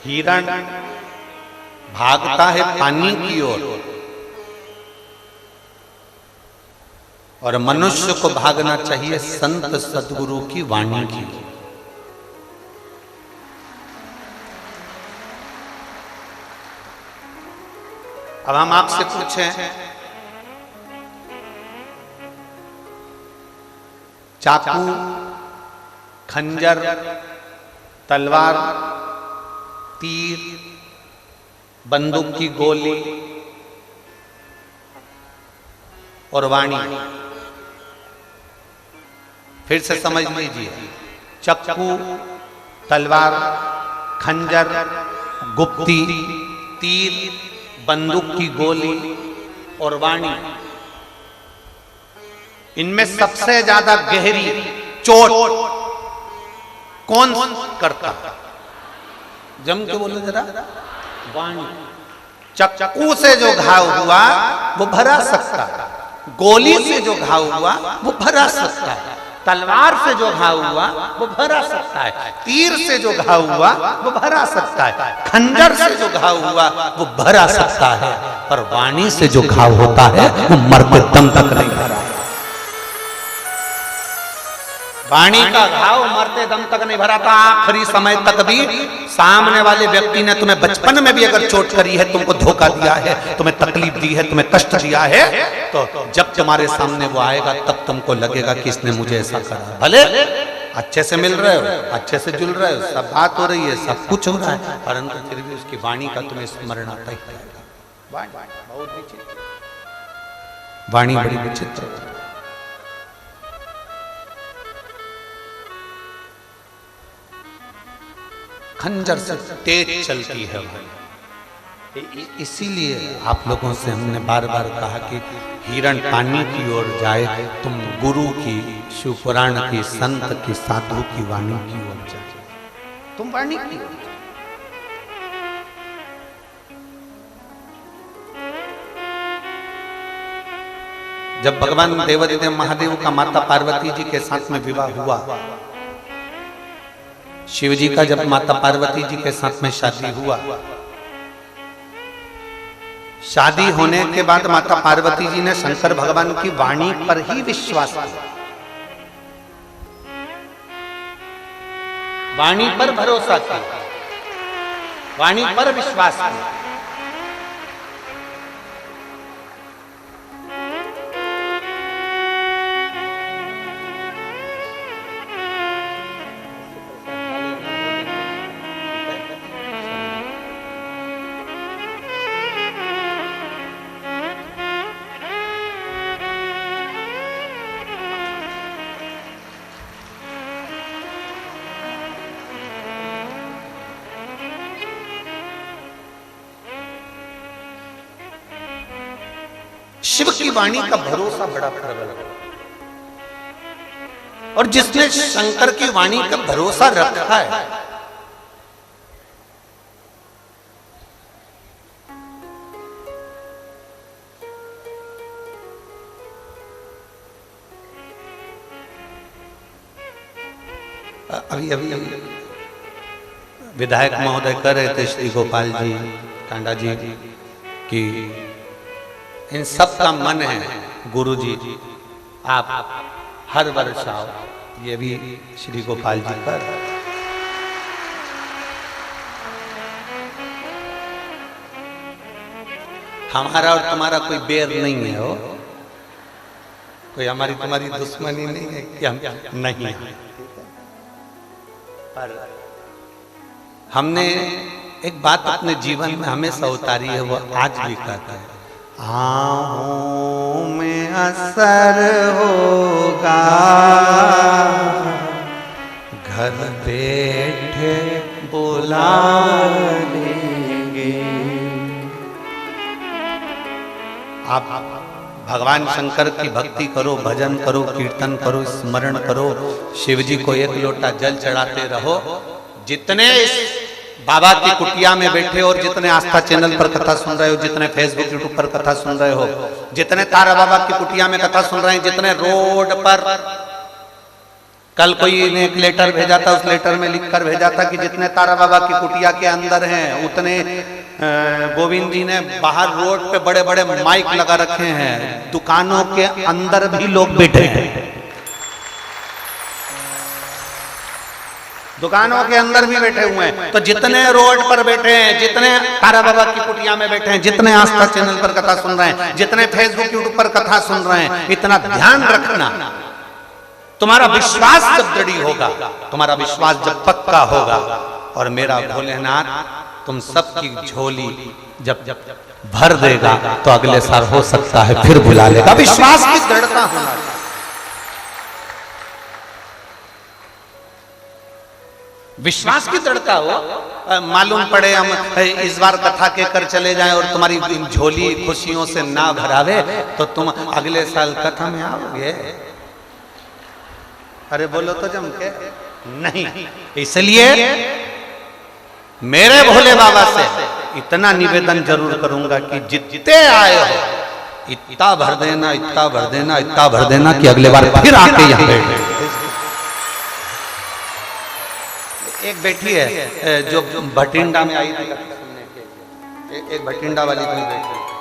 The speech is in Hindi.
हिरण भागता है पानी की ओर और मनुष्य को भागना चाहिए संत सद्गुरु की वाणी की। अब हम आपसे पूछें, चाकू, खंजर, तलवार, तीर, बंदूक की गोली और वाणी, फिर से समझ लीजिए, चाकू, तलवार, खंजर, गुप्ती, तीर, बंदूक की गोली और वाणी, इनमें सबसे ज्यादा गहरी चोट कौन करता? जम के बोलो जरा। वाणी। चाकू से जो घाव हुआ वो भरा सकता है, गोली से जो घाव हुआ वो भरा सकता है, तलवार से जो घाव हुआ वो भरा सकता है, तीर से जो घाव हुआ वो भरा सकता है, खंजर से जो घाव हुआ वो भरा सकता है, पर वाणी से जो घाव होता है वो मरते दम तक नहीं भरा। वाणी का घाव मरते दम तक नहीं भरा था। आखिरी समय तक भी सामने वाले व्यक्ति ने तुम्हें बचपन में भी अगर चोट करी है, तुमको धोखा दिया है, तुम्हें तकलीफ दी है, तुम्हें कष्ट दिया है, तो जब तुम्हारे सामने वो आएगा तब तुमको लगेगा कि इसने मुझे ऐसा करा। भले अच्छे से मिल रहे हो, अच्छे से जुल रहे हो, सब बात हो रही है, सब कुछ हो रहा है, परंतु फिर भी उसकी वाणी का तुम्हें स्मरण आता ही रहेगा। वाणी बड़ी विचित्र। खंजर से तेज चलती है भाई। इसीलिए आप लोगों से हमने बार बार कहा कि हिरण पानी की ओर जाए, तुम गुरु की, शिव पुराण की, संत की, साधु की वाणी की ओर जाए, तुम वाणी की ओर। जब भगवान देवादिदेव महादेव का माता पार्वती जी के साथ में विवाह हुआ, शिव जी का जब माता पार्वती जी के साथ में शादी हुआ, शादी होने के बाद माता पार्वती जी ने शंकर भगवान की वाणी पर ही विश्वास किया, वाणी पर भरोसा किया, वाणी पर विश्वास किया। शिव की वाणी का भरोसा बड़ा प्रबल है, और जिसने शंकर की वाणी का भरोसा रखा है, अभी अभी विधायक महोदय कह रहे थे श्री गोपाल जी टांडा जी की इन सब का मन है गुरु जी आप हर वर्ष आओ, ये भी श्री गोपाल जी पर। हमारा और तुम्हारा कोई बैर नहीं है, हो कोई हमारी तुम्हारी दुश्मनी नहीं है कि हम नहीं है, पर हमने एक बात अपने जीवन में हमेशा उतारी है, वो आज भी कहता है, आहों में असर होगा, घर बैठे बुला लेंगे। आप भगवान शंकर की भक्ति करो, भजन करो, कीर्तन करो, स्मरण करो, शिव जी को एक लोटा जल चढ़ाते रहो। जितने बाबा की कुटिया में बैठे और जितने आस्था चैनल पर कथा सुन रहे हो, जितने फेसबुक यूट्यूब पर कथा सुन रहे हो, जितने तारा बाबा की कुटिया में कथा सुन रहे हैं, जितने रोड पर कल कोई ने एक लेटर भेजा था, उस लेटर में लिखकर भेजा था कि जितने तारा बाबा की कुटिया के अंदर हैं उतने गोविंद जी ने बाहर रोड पे बड़े बड़े माइक लगा रखे हैं, दुकानों के अंदर भी लोग बैठे हैं, दुकानों के अंदर भी बैठे हुए हैं। तो जितने रोड पर बैठे हैं, जितने तारा बाबा की कुटिया में बैठे हैं, जितने आस्था चैनल पर कथा सुन रहे हैं, जितने फेसबुक यूट्यूब पर कथा सुन रहे हैं, इतना ध्यान रखना, तुम्हारा विश्वास जब दृढ़ होगा, तुम्हारा विश्वास जब पक्का होगा, और मेरा भोलेनाथ तुम सबकी झोली जब भर देगा तो अगले साल हो सकता है फिर बुला लेगा। विश्वास की दृढ़ता होना चाहिए। विश्वास की दृढ़ता हो। मालूम पड़े हम इस बार कथा के कर चले जाएं और तुम्हारी झोली खुशियों से ना भरावे तो तुम अगले साल कथा में आओगे? अरे बोलो तो जम के नहीं। इसलिए मेरे भोले बाबा से इतना निवेदन जरूर करूंगा कि जितने आए हो इतना भर देना, इतना भर देना, इतना भर देना कि अगले बार फिर आके यहाँ बैठे। एक बेटी है जो भटिंडा में आई थी, एक भटिंडा वाली कोई बेटी